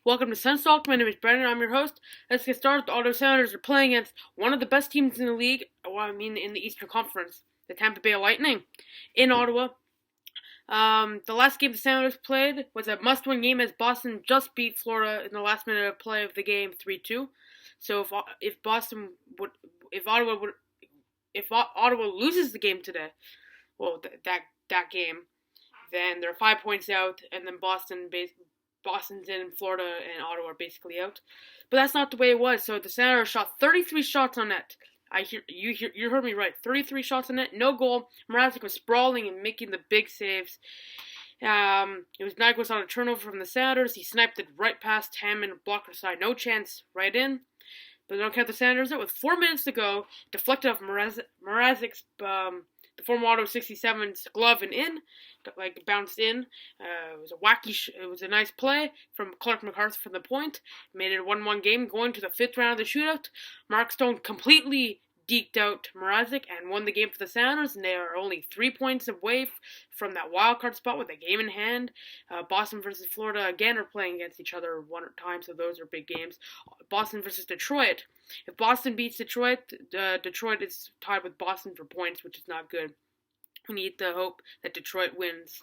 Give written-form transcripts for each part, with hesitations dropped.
Welcome to SENS Talk. My name is Brendan. I'm your host. Let's get started. The Ottawa Senators are playing against one of the best teams in the league. In the Eastern Conference, the Tampa Bay Lightning, in Ottawa. The last game the Senators played was a must-win game as Boston just beat Florida in the last minute of play of the game, 3-2. So if Ottawa loses the game today, that game, then they're 5 points out, and then Boston's in, Florida and Ottawa are basically out. But that's not the way it was. So the Senators shot 33 shots on net. You heard me right. 33 shots on net, no goal. Mrazek was sprawling and making the big saves. It was Nyquist on a turnover from the Senators. He sniped it right past Hammond, blocker side, no chance, right in. But they don't count the Senators out. With 4 minutes to go, deflected off Mrazek's the former Ottawa 67's glove and in, bounced in. It was a nice play from Clark MacArthur from the point. Made it a 1-1 game, going to the 5th round of the shootout. Mark Stone completely deked out Mrazek and won the game for the Senators, and they are only 3 points away from that wild card spot with a game in hand. Boston versus Florida again are playing against each other one time, so those are big games. Boston versus Detroit. If Boston beats Detroit, Detroit is tied with Boston for points, which is not good. We need to hope that Detroit wins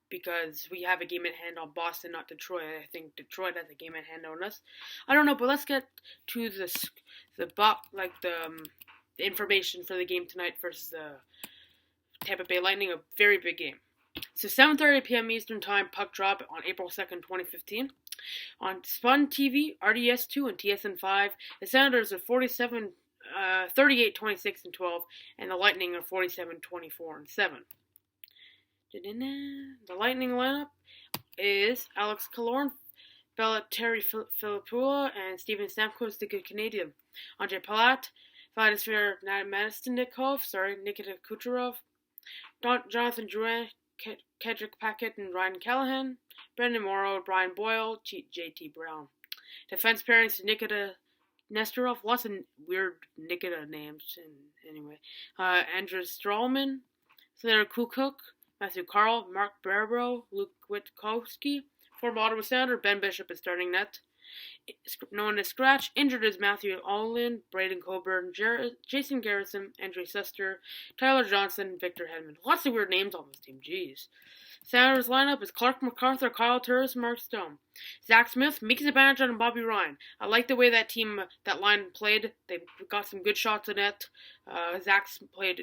because we have a game in hand on Boston, not Detroit. I think Detroit has a game in hand on us. I don't know, but let's get to the information for the game tonight versus the Tampa Bay Lightning, a very big game. So 7:30 p.m. Eastern Time, puck drop on April 2nd, 2015. On Spun TV, RDS2, and TSN5, the Senators are 38, 26, and 12, and the Lightning are 47, 24, and 7. The Lightning lineup is Alex Killorn, Terry Filipula, and Steven Stamkos, the good Canadian. Andre Palat, Vladimir Namastinikov, Nikita Kucherov, Jonathan Drouin, Kedrick Packett, and Ryan Callahan, Brendan Morrow, Brian Boyle, JT Brown. Defense pairings: Nikita Nesterov, lots of weird Nikita names, anyway. Andrew Strawman, Slater Kukuk, Matthew Carl, Mark Barbaro, Luke Witkowski. Former Ottawa Senator Ben Bishop is starting net. Known as Scratch, injured is Matthew Allin, Braden Coburn, Jason Garrison, Andre Suster, Tyler Johnson, Victor Hedman. Lots of weird names on this team, jeez. Senators lineup is Clark MacArthur, Kyle Turris, Mark Stone. Zach Smith, Mika Zibanejad, and Bobby Ryan. I like the way that line played. They got some good shots in net. Zach's played,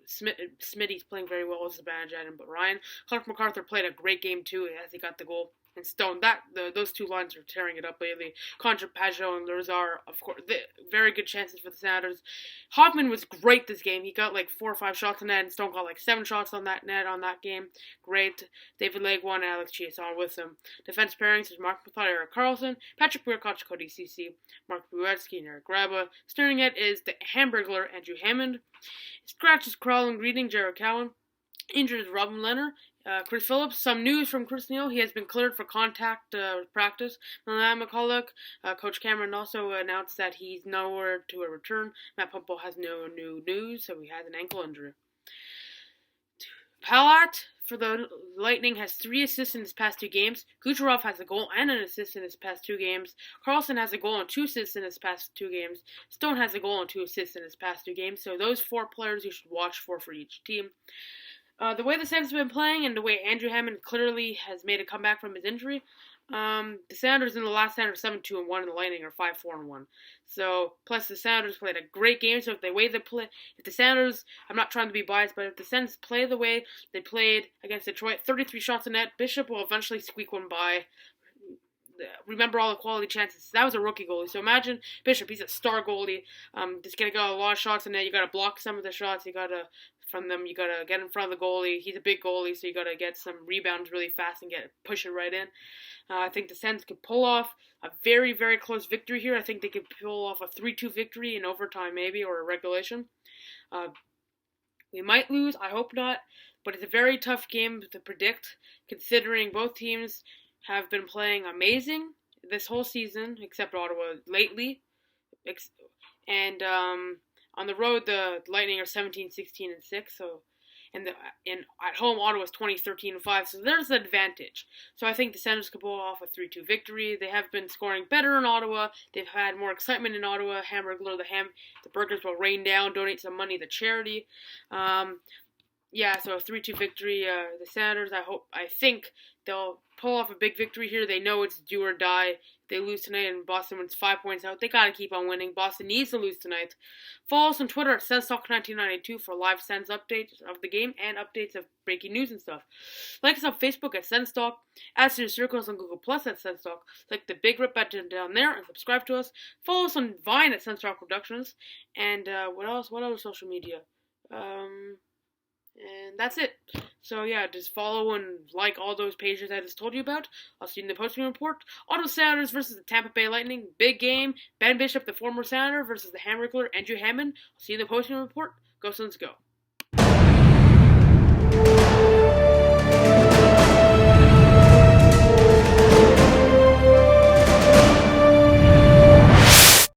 Smitty's playing very well with Zibanejad and Ryan. Clark MacArthur played a great game too as he got the goal. And Stone, those two lines are tearing it up lately. Contra Pajot and Lazar, of course, very good chances for the Senators. Hoffman was great this game. He got 4 or 5 shots on net, and Stone got 7 shots on that net on that game. Great. David Legwand and Alex Chiasson with him. Defense pairings is Mark Mathot, Eric Carlson, Patrick Burkott, Cody Ceci, Mark Buetsky, and Eric Graba. Starting it is the Hamburglar, Andrew Hammond. Scratch is crawling, greeting Jared Cowan. Injured is Robin Leonard. Chris Phillips, some news from Chris Neal. He has been cleared for contact practice. Milan McCulloch, Coach Cameron also announced that he's nowhere to a return. Matt Pumple has no new news, so he has an ankle injury. Palat for the Lightning has 3 assists in his past 2 games. Kucherov has a goal and an assist in his past 2 games. Carlson has a goal and 2 assists in his past 2 games. Stone has a goal and 2 assists in his past 2 games. So those 4 players you should watch for each team. The way the Senators have been playing and the way Andrew Hammond clearly has made a comeback from his injury, the Senators in the last Senators 7-2-1 and the Lightning are 5-4-1. So, plus the Senators played a great game, so if the Senators, I'm not trying to be biased, but if the Senators play the way they played against Detroit, 33 shots in net, Bishop will eventually squeak one by. Remember all the quality chances. That was a rookie goalie. So imagine Bishop, he's a star goalie. Just gonna get a lot of shots in net. You gotta block some of the shots. You gotta get in front of the goalie. He's a big goalie, so you gotta get some rebounds really fast and push it right in. I think the Sens could pull off a very, very close victory here. I think they could pull off a 3-2 victory in overtime maybe, or a regulation. We might lose. I hope not. But it's a very tough game to predict, considering both teams have been playing amazing this whole season, except Ottawa lately. And on the road, the Lightning are 17, 16, and 6, so and at home Ottawa's 20-13-5, so there's an advantage. So I think the Senators could pull off a 3-2 victory. They have been scoring better in Ottawa. They've had more excitement in Ottawa. Hamburglar, the burgers will rain down. Donate some money to charity. So a 3-2 victory. The Senators, I think they'll pull off a big victory here. They know it's do or die. If they lose tonight and Boston wins 5 points out, they gotta keep on winning. Boston needs to lose tonight. Follow us on Twitter at SensTalk1992 for live Sens updates of the game and updates of breaking news and stuff. Like us on Facebook at SensTalk. Add to your circles on Google Plus at SensTalk. Click the big red button down there and subscribe to us. Follow us on Vine at SensTalk Productions. And what else? What other social media? And that's it. So yeah, just follow and like all those pages I just told you about. I'll see you in the post-game report. Ottawa Senators versus the Tampa Bay Lightning. Big game. Ben Bishop, the former Senator, versus the Hamburglar, Andrew Hammond. I'll see you in the post-game report. Go Sens, go.